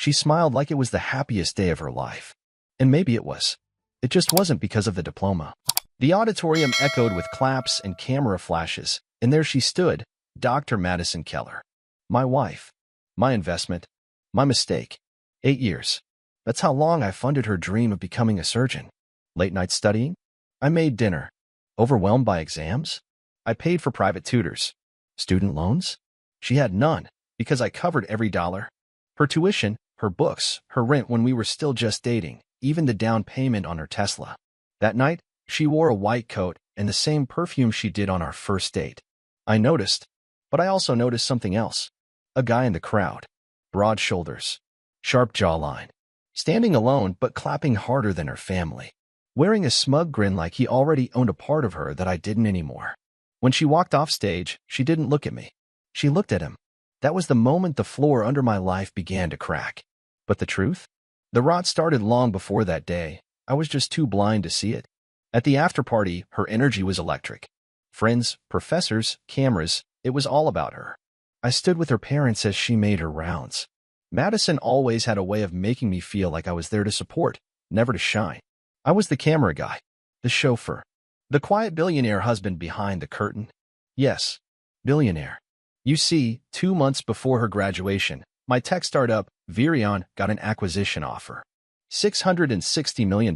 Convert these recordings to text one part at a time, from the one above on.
She smiled like it was the happiest day of her life. And maybe it was. It just wasn't because of the diploma. The auditorium echoed with claps and camera flashes, and there she stood, Dr. Madison Keller. My wife. My investment. My mistake. 8 years. That's how long I funded her dream of becoming a surgeon. Late night studying? I made dinner. Overwhelmed by exams? I paid for private tutors. Student loans? She had none, because I covered every dollar. Her tuition, her books, her rent when we were still just dating, even the down payment on her Tesla. That night, she wore a white coat and the same perfume she did on our first date. I noticed, but I also noticed something else. A guy in the crowd. Broad shoulders. Sharp jawline. Standing alone but clapping harder than her family. Wearing a smug grin like he already owned a part of her that I didn't anymore. When she walked off stage, she didn't look at me. She looked at him. That was the moment the floor under my life began to crack. But the truth? The rot started long before that day. I was just too blind to see it. At the after-party, her energy was electric. Friends, professors, cameras, it was all about her. I stood with her parents as she made her rounds. Madison always had a way of making me feel like I was there to support, never to shine. I was the camera guy, the chauffeur, the quiet billionaire husband behind the curtain. Yes, billionaire. You see, 2 months before her graduation, my tech startup, Virion, got an acquisition offer. $660 million.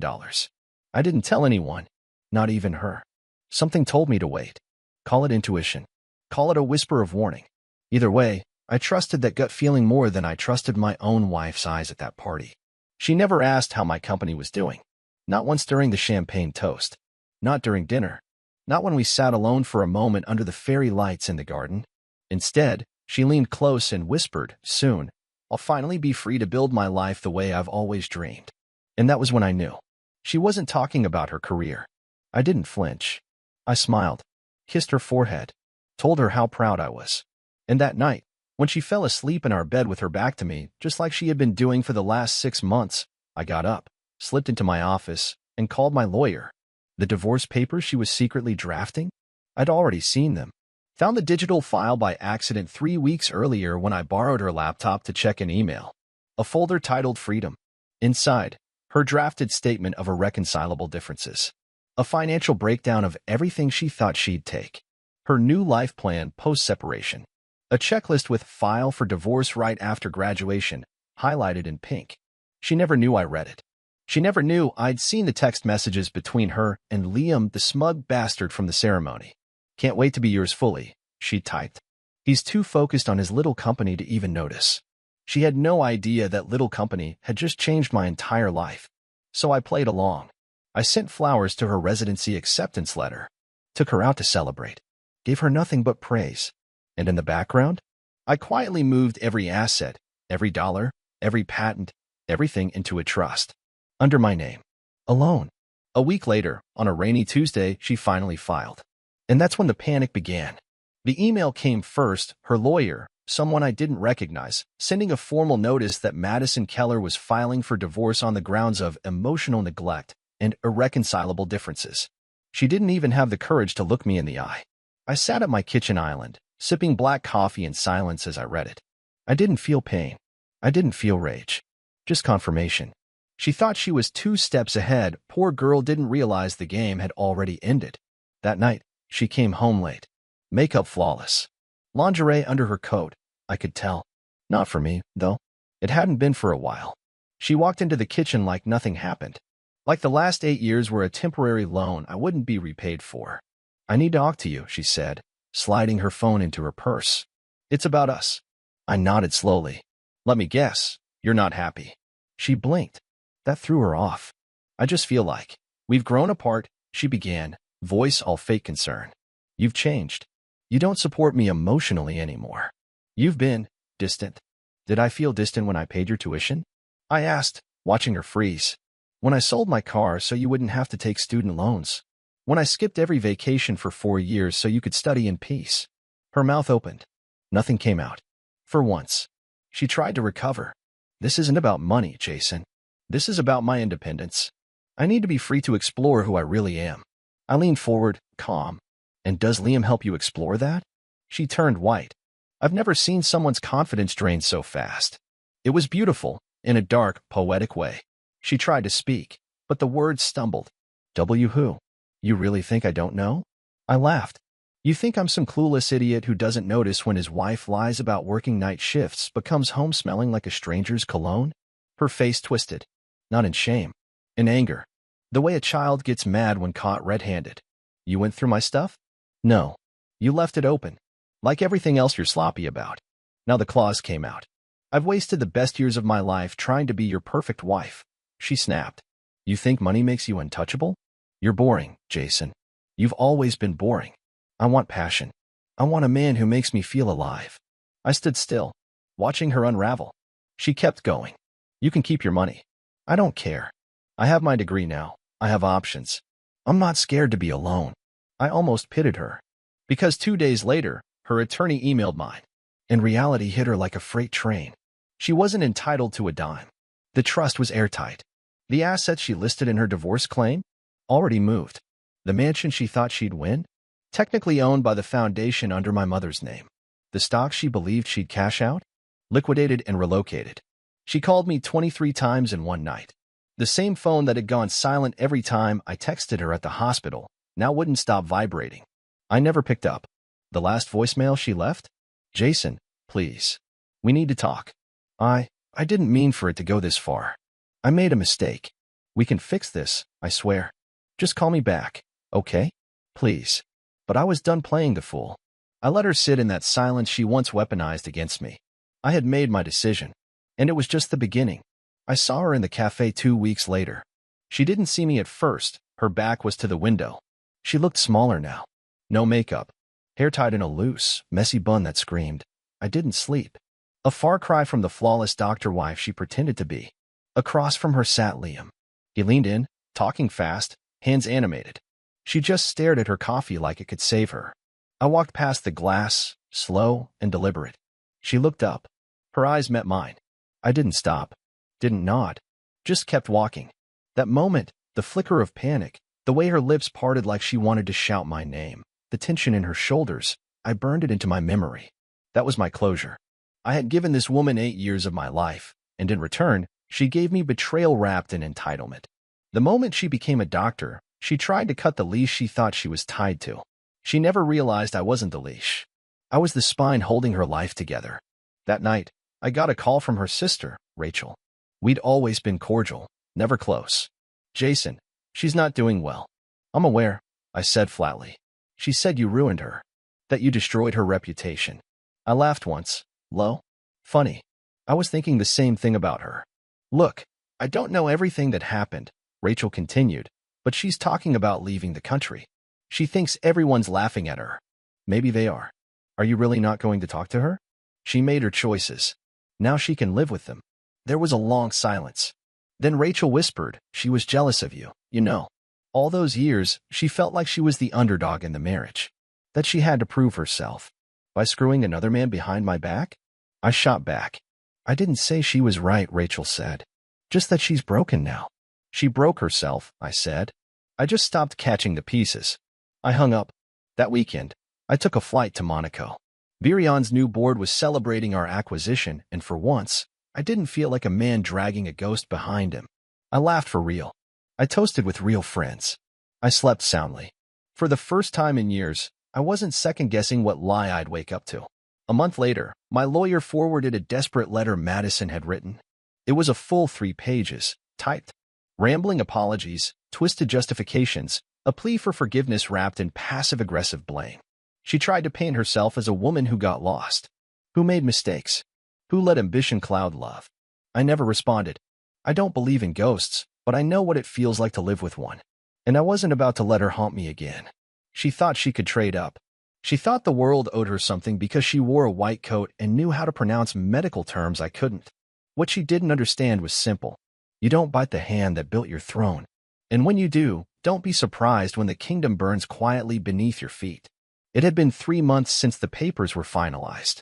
I didn't tell anyone, not even her. Something told me to wait. Call it intuition. Call it a whisper of warning. Either way, I trusted that gut feeling more than I trusted my own wife's eyes at that party. She never asked how my company was doing. Not once during the champagne toast. Not during dinner. Not when we sat alone for a moment under the fairy lights in the garden. Instead, she leaned close and whispered, "Soon, I'll finally be free to build my life the way I've always dreamed." And that was when I knew. She wasn't talking about her career. I didn't flinch. I smiled, kissed her forehead, told her how proud I was. And that night, when she fell asleep in our bed with her back to me, just like she had been doing for the last 6 months, I got up, slipped into my office, and called my lawyer. The divorce papers she was secretly drafting? I'd already seen them. Found the digital file by accident 3 weeks earlier when I borrowed her laptop to check an email. A folder titled Freedom. Inside, her drafted statement of irreconcilable differences. A financial breakdown of everything she thought she'd take. Her new life plan post-separation. A checklist with file for divorce right after graduation, highlighted in pink. She never knew I read it. She never knew I'd seen the text messages between her and Liam, the smug bastard from the ceremony. "Can't wait to be yours fully," she typed. "He's too focused on his little company to even notice." She had no idea that little company had just changed my entire life. So I played along. I sent flowers to her residency acceptance letter. Took her out to celebrate. Gave her nothing but praise. And in the background, I quietly moved every asset, every dollar, every patent, everything into a trust. Under my name. Alone. A week later, on a rainy Tuesday, she finally filed. And that's when the panic began. The email came first, her lawyer, someone I didn't recognize, sending a formal notice that Madison Keller was filing for divorce on the grounds of emotional neglect and irreconcilable differences. She didn't even have the courage to look me in the eye. I sat at my kitchen island, sipping black coffee in silence as I read it. I didn't feel pain. I didn't feel rage. Just confirmation. She thought she was 2 steps ahead. Poor girl didn't realize the game had already ended. That night, she came home late. Makeup flawless. Lingerie under her coat, I could tell. Not for me, though. It hadn't been for a while. She walked into the kitchen like nothing happened. Like the last 8 years were a temporary loan I wouldn't be repaid for. "I need to talk to you," she said, sliding her phone into her purse. "It's about us." I nodded slowly. "Let me guess, you're not happy." She blinked. That threw her off. "I just feel like we've grown apart," she began, voice all fake concern. "You've changed. You don't support me emotionally anymore. You've been distant." "Did I feel distant when I paid your tuition?" I asked, watching her freeze. "When I sold my car so you wouldn't have to take student loans. When I skipped every vacation for 4 years so you could study in peace." Her mouth opened. Nothing came out. For once. She tried to recover. "This isn't about money, Jason. This is about my independence. I need to be free to explore who I really am." I leaned forward, calm. "And does Liam help you explore that?" She turned white. I've never seen someone's confidence drain so fast. It was beautiful, in a dark, poetic way. She tried to speak, but the words stumbled. W who? You really think I don't know? I laughed. You think I'm some clueless idiot who doesn't notice when his wife lies about working night shifts but comes home smelling like a stranger's cologne? Her face twisted. Not in shame. In anger. The way a child gets mad when caught red-handed. You went through my stuff? No. You left it open. Like everything else you're sloppy about. Now the claws came out. I've wasted the best years of my life trying to be your perfect wife. She snapped. You think money makes you untouchable? You're boring, Jason. You've always been boring. I want passion. I want a man who makes me feel alive. I stood still, watching her unravel. She kept going. You can keep your money. I don't care. I have my degree now. I have options. I'm not scared to be alone. I almost pitied her. Because 2 days later, her attorney emailed mine. And reality hit her like a freight train. She wasn't entitled to a dime. The trust was airtight. The assets she listed in her divorce claim? Already moved. The mansion she thought she'd win? Technically owned by the foundation under my mother's name. The stock she believed she'd cash out? Liquidated and relocated. She called me 23 times in one night. The same phone that had gone silent every time I texted her at the hospital now wouldn't stop vibrating. I never picked up. The last voicemail she left? Jason, please. We need to talk. I didn't mean for it to go this far. I made a mistake. We can fix this, I swear. Just call me back, okay? Please. But I was done playing the fool. I let her sit in that silence she once weaponized against me. I had made my decision. And it was just the beginning. I saw her in the cafe 2 weeks later. She didn't see me at first. Her back was to the window. She looked smaller now. No makeup. Hair tied in a loose, messy bun that screamed, I didn't sleep. A far cry from the flawless doctor wife she pretended to be. Across from her sat Liam. He leaned in, talking fast, hands animated. She just stared at her coffee like it could save her. I walked past the glass, slow and deliberate. She looked up. Her eyes met mine. I didn't stop. Didn't nod. Just kept walking. That moment, the flicker of panic, the way her lips parted like she wanted to shout my name, the tension in her shoulders, I burned it into my memory. That was my closure. I had given this woman 8 years of my life, and in return, she gave me betrayal wrapped in entitlement. The moment she became a doctor, she tried to cut the leash she thought she was tied to. She never realized I wasn't the leash. I was the spine holding her life together. That night, I got a call from her sister, Rachel. We'd always been cordial, never close. Jason, she's not doing well. I'm aware, I said flatly. She said you ruined her. That you destroyed her reputation. I laughed once. Low? Funny. I was thinking the same thing about her. Look, I don't know everything that happened, Rachel continued, but she's talking about leaving the country. She thinks everyone's laughing at her. Maybe they are. Are you really not going to talk to her? She made her choices. Now she can live with them. There was a long silence. Then Rachel whispered, she was jealous of you, you know. All those years, she felt like she was the underdog in the marriage. That she had to prove herself. By screwing another man behind my back? I shot back. I didn't say she was right, Rachel said. Just that she's broken now. She broke herself, I said. I just stopped catching the pieces. I hung up. That weekend, I took a flight to Monaco. Virion's new board was celebrating our acquisition, and for once, I didn't feel like a man dragging a ghost behind him. I laughed for real. I toasted with real friends. I slept soundly. For the first time in years, I wasn't second-guessing what lie I'd wake up to. A month later, my lawyer forwarded a desperate letter Madison had written. It was a full 3 pages, typed. Rambling apologies, twisted justifications, a plea for forgiveness wrapped in passive-aggressive blame. She tried to paint herself as a woman who got lost, who made mistakes, who let ambition cloud love. I never responded. I don't believe in ghosts, but I know what it feels like to live with one. And I wasn't about to let her haunt me again. She thought she could trade up. She thought the world owed her something because she wore a white coat and knew how to pronounce medical terms I couldn't. What she didn't understand was simple. You don't bite the hand that built your throne. And when you do, don't be surprised when the kingdom burns quietly beneath your feet. It had been 3 months since the papers were finalized.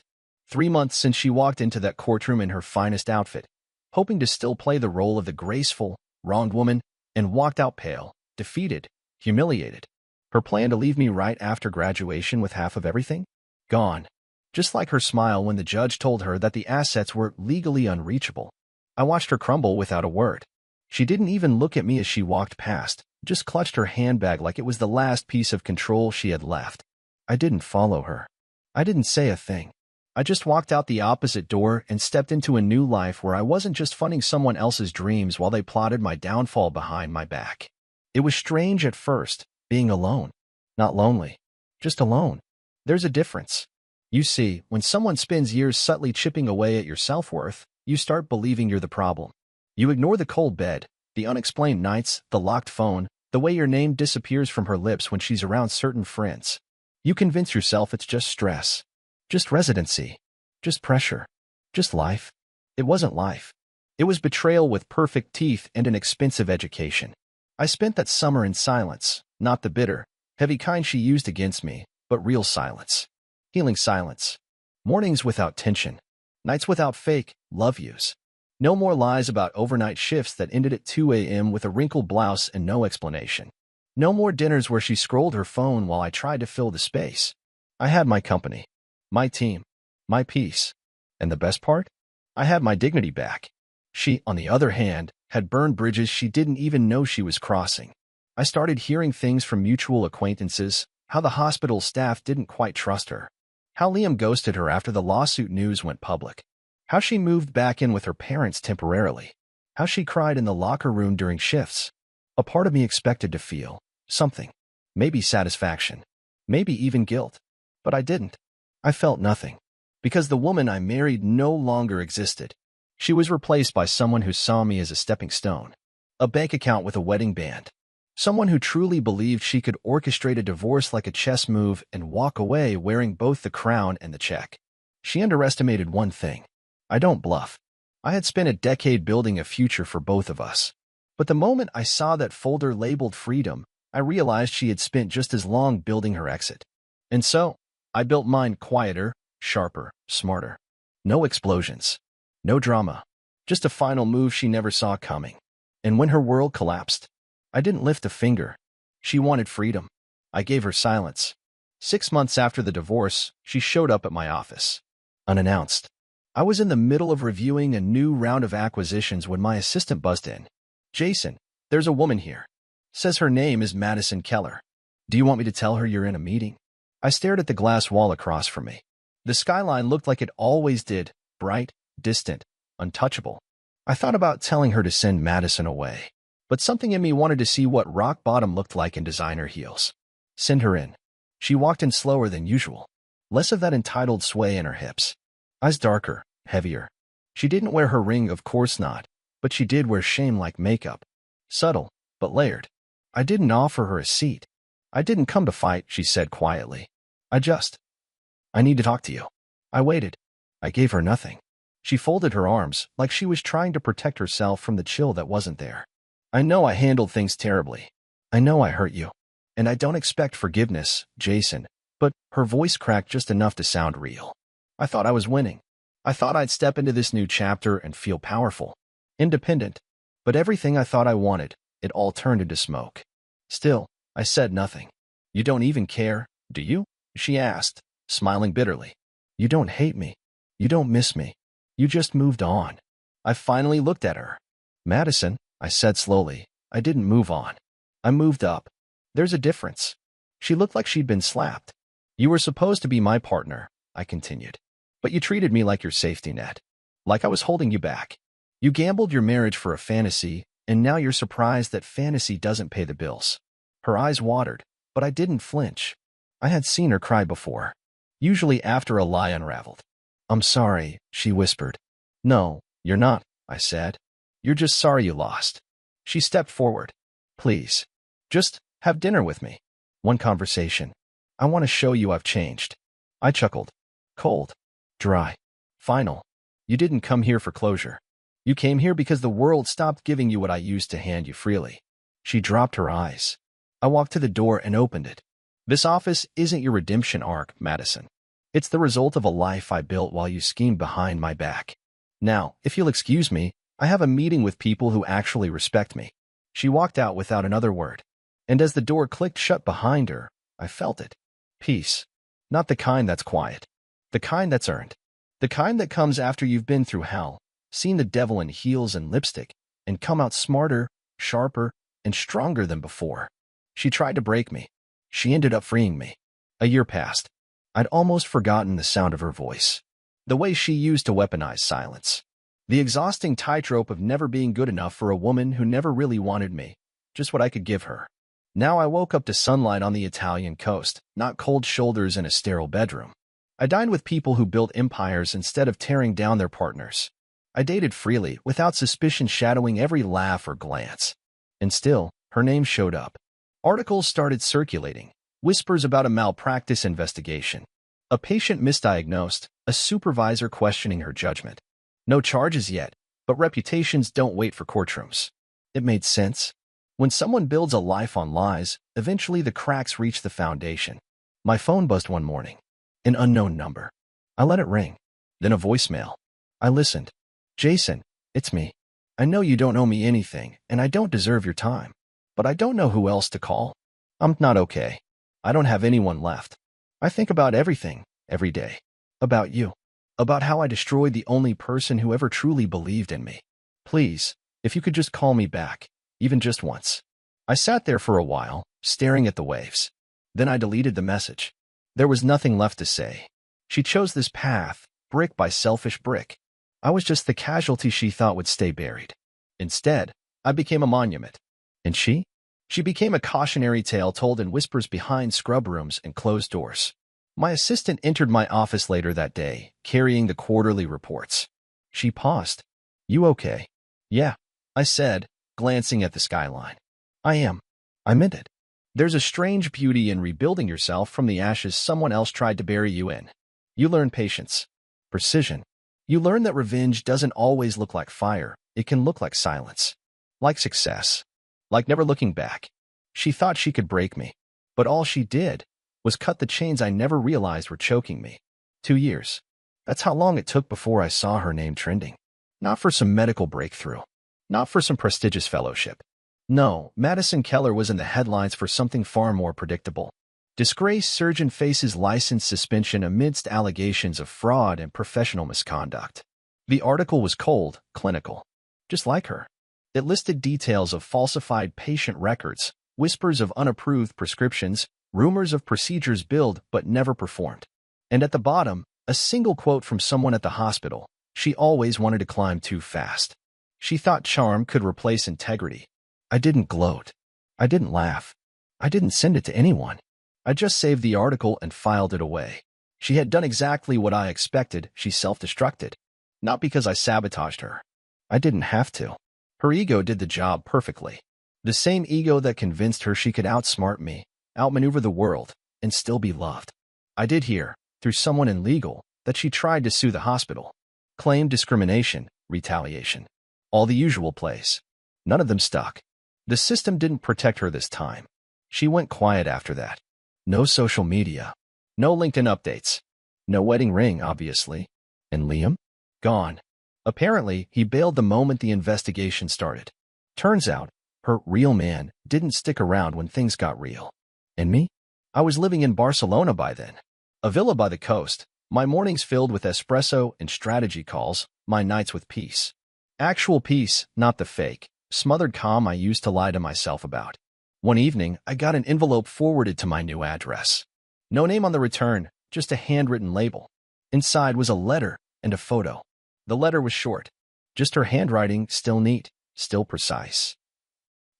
3 months since she walked into that courtroom in her finest outfit, hoping to still play the role of the graceful, wronged woman, and walked out pale, defeated, humiliated. Her plan to leave me right after graduation with half of everything? Gone. Just like her smile when the judge told her that the assets were legally unreachable. I watched her crumble without a word. She didn't even look at me as she walked past, just clutched her handbag like it was the last piece of control she had left. I didn't follow her. I didn't say a thing. I just walked out the opposite door and stepped into a new life where I wasn't just funding someone else's dreams while they plotted my downfall behind my back. It was strange at first, being alone. Not lonely, just alone. There's a difference. You see, when someone spends years subtly chipping away at your self-worth, you start believing you're the problem. You ignore the cold bed, the unexplained nights, the locked phone, the way your name disappears from her lips when she's around certain friends. You convince yourself it's just stress, just residency, just pressure, just life. It wasn't life. It was betrayal with perfect teeth and an expensive education. I spent that summer in silence, not the bitter, heavy kind she used against me, but real silence. Healing silence. Mornings without tension. Nights without fake love yous. No more lies about overnight shifts that ended at 2 a.m. with a wrinkled blouse and no explanation. No more dinners where she scrolled her phone while I tried to fill the space. I had my company, my team, my peace. And the best part? I had my dignity back. She, on the other hand, had burned bridges she didn't even know she was crossing. I started hearing things from mutual acquaintances, how the hospital staff didn't quite trust her, how Liam ghosted her after the lawsuit news went public, how she moved back in with her parents temporarily, how she cried in the locker room during shifts. A part of me expected to feel something, maybe satisfaction, maybe even guilt, but I didn't. I felt nothing, because the woman I married no longer existed. She was replaced by someone who saw me as a stepping stone, a bank account with a wedding band, someone who truly believed she could orchestrate a divorce like a chess move and walk away wearing both the crown and the check. She underestimated one thing. I don't bluff. I had spent a decade building a future for both of us. But the moment I saw that folder labeled freedom, I realized she had spent just as long building her exit. And so, I built mine quieter, sharper, smarter. No explosions. No drama. Just a final move she never saw coming. And when her world collapsed, I didn't lift a finger. She wanted freedom. I gave her silence. 6 months after the divorce, she showed up at my office. Unannounced. I was in the middle of reviewing a new round of acquisitions when my assistant buzzed in. "Jason, there's a woman here. Says her name is Madison Keller. Do you want me to tell her you're in a meeting?" I stared at the glass wall across from me. The skyline looked like it always did, bright, distant, untouchable. I thought about telling her to send Madison away, but something in me wanted to see what rock bottom looked like in designer heels. Send her in. She walked in slower than usual, less of that entitled sway in her hips. Eyes darker, heavier. She didn't wear her ring, of course not, but she did wear shame like makeup. Subtle, but layered. I didn't offer her a seat. "I didn't come to fight," she said quietly. I need to talk to you." I waited. I gave her nothing. She folded her arms, like she was trying to protect herself from the chill that wasn't there. "I know I handled things terribly. I know I hurt you. And I don't expect forgiveness, Jason." But her voice cracked just enough to sound real. I thought I was winning. I thought I'd step into this new chapter and feel powerful, independent. But everything I thought I wanted, it all turned into smoke. Still, I said nothing. "You don't even care, do you?" she asked, smiling bitterly. "You don't hate me. You don't miss me. You just moved on." I finally looked at her. "Madison," I said slowly, "I didn't move on. I moved up. There's a difference." She looked like she'd been slapped. "You were supposed to be my partner," I continued. "But you treated me like your safety net. Like I was holding you back. You gambled your marriage for a fantasy, and now you're surprised that fantasy doesn't pay the bills." Her eyes watered, but I didn't flinch. I had seen her cry before, usually after a lie unraveled. "I'm sorry," she whispered. "No, you're not," I said. "You're just sorry you lost." She stepped forward. "Please, just have dinner with me. One conversation. I want to show you I've changed." I chuckled. Cold. Dry. Final. "You didn't come here for closure. You came here because the world stopped giving you what I used to hand you freely." She dropped her eyes. I walked to the door and opened it. "This office isn't your redemption arc, Madison. It's the result of a life I built while you schemed behind my back. Now, if you'll excuse me, I have a meeting with people who actually respect me." She walked out without another word. And as the door clicked shut behind her, I felt it. Peace. Not the kind that's quiet. The kind that's earned. The kind that comes after you've been through hell, seen the devil in heels and lipstick, and come out smarter, sharper, and stronger than before. She tried to break me. She ended up freeing me. A year passed. I'd almost forgotten the sound of her voice. The way she used to weaponize silence. The exhausting tightrope of never being good enough for a woman who never really wanted me, just what I could give her. Now I woke up to sunlight on the Italian coast, not cold shoulders in a sterile bedroom. I dined with people who built empires instead of tearing down their partners. I dated freely, without suspicion shadowing every laugh or glance. And still, her name showed up. Articles started circulating, whispers about a malpractice investigation, a patient misdiagnosed, a supervisor questioning her judgment. No charges yet, but reputations don't wait for courtrooms. It made sense. When someone builds a life on lies, eventually the cracks reach the foundation. My phone buzzed one morning. An unknown number. I let it ring. Then a voicemail. I listened. Jason, it's me. I know you don't owe me anything, and I don't deserve your time. But I don't know who else to call. I'm not okay. I don't have anyone left. I think about everything, every day. About you. About how I destroyed the only person who ever truly believed in me. Please, if you could just call me back, even just once. I sat there for a while, staring at the waves. Then I deleted the message. There was nothing left to say. She chose this path, brick by selfish brick. I was just the casualty she thought would stay buried. Instead, I became a monument. And she? She became a cautionary tale told in whispers behind scrub rooms and closed doors. My assistant entered my office later that day, carrying the quarterly reports. She paused. You okay? Yeah, I said, glancing at the skyline. I am. I meant it. There's a strange beauty in rebuilding yourself from the ashes someone else tried to bury you in. You learn patience, precision. You learn that revenge doesn't always look like fire. It can look like silence, like success, like never looking back. She thought she could break me, but all she did was cut the chains I never realized were choking me. 2 years. That's how long it took before I saw her name trending. Not for some medical breakthrough. Not for some prestigious fellowship. No, Madison Keller was in the headlines for something far more predictable. Disgraced surgeon faces license suspension amidst allegations of fraud and professional misconduct. The article was cold, clinical. Just like her. It listed details of falsified patient records, whispers of unapproved prescriptions, rumors of procedures billed but never performed. And at the bottom, a single quote from someone at the hospital. She always wanted to climb too fast. She thought charm could replace integrity. I didn't gloat. I didn't laugh. I didn't send it to anyone. I just saved the article and filed it away. She had done exactly what I expected. She self-destructed. Not because I sabotaged her. I didn't have to. Her ego did the job perfectly. The same ego that convinced her she could outsmart me, outmaneuver the world, and still be loved. I did hear, through someone in legal, that she tried to sue the hospital. Claimed discrimination, retaliation. All the usual plays. None of them stuck. The system didn't protect her this time. She went quiet after that. No social media. No LinkedIn updates. No wedding ring, obviously. And Liam? Gone. Apparently, he bailed the moment the investigation started. Turns out, her real man didn't stick around when things got real. And me? I was living in Barcelona by then. A villa by the coast, my mornings filled with espresso and strategy calls, my nights with peace. Actual peace, not the fake, smothered calm I used to lie to myself about. One evening, I got an envelope forwarded to my new address. No name on the return, just a handwritten label. Inside was a letter and a photo. The letter was short. Just her handwriting, still neat, still precise.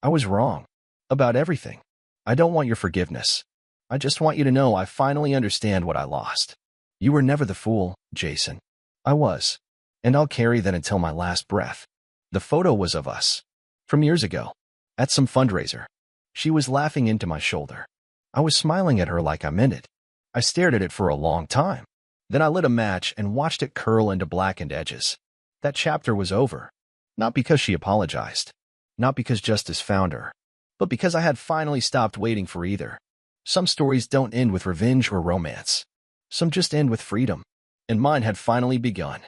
I was wrong. About everything. I don't want your forgiveness. I just want you to know I finally understand what I lost. You were never the fool, Jason. I was. And I'll carry that until my last breath. The photo was of us. From years ago. At some fundraiser. She was laughing into my shoulder. I was smiling at her like I meant it. I stared at it for a long time. Then I lit a match and watched it curl into blackened edges. That chapter was over. Not because she apologized. Not because justice found her. But because I had finally stopped waiting for either. Some stories don't end with revenge or romance. Some just end with freedom. And mine had finally begun.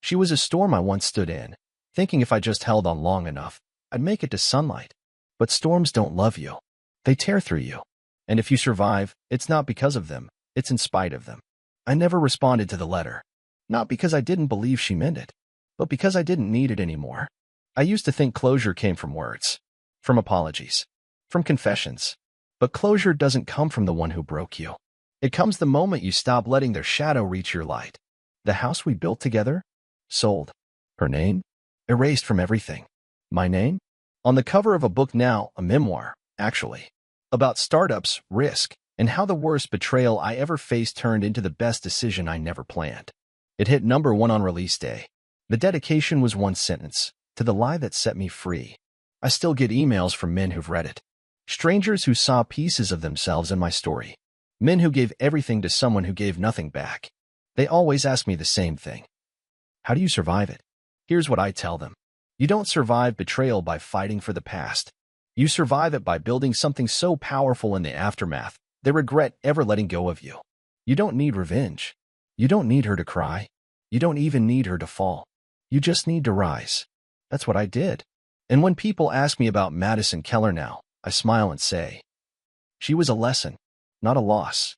She was a storm I once stood in, thinking if I just held on long enough, I'd make it to sunlight. But storms don't love you. They tear through you. And if you survive, it's not because of them, it's in spite of them. I never responded to the letter. Not because I didn't believe she meant it. but because I didn't need it anymore. I used to think closure came from words, from apologies, from confessions. But closure doesn't come from the one who broke you. It comes the moment you stop letting their shadow reach your light. The house we built together? Sold. Her name? Erased from everything. My name? On the cover of a book now, a memoir, actually. About startups, risk, and how the worst betrayal I ever faced turned into the best decision I never planned. It hit #1 on release day. The dedication was one sentence: to the lie that set me free. I still get emails from men who've read it. Strangers who saw pieces of themselves in my story. Men who gave everything to someone who gave nothing back. They always ask me the same thing. How do you survive it? Here's what I tell them. You don't survive betrayal by fighting for the past. You survive it by building something so powerful in the aftermath, they regret ever letting go of you. You don't need revenge. You don't need her to cry. You don't even need her to fall. You just need to rise. That's what I did. And when people ask me about Madison Keller now, I smile and say, she was a lesson, not a loss.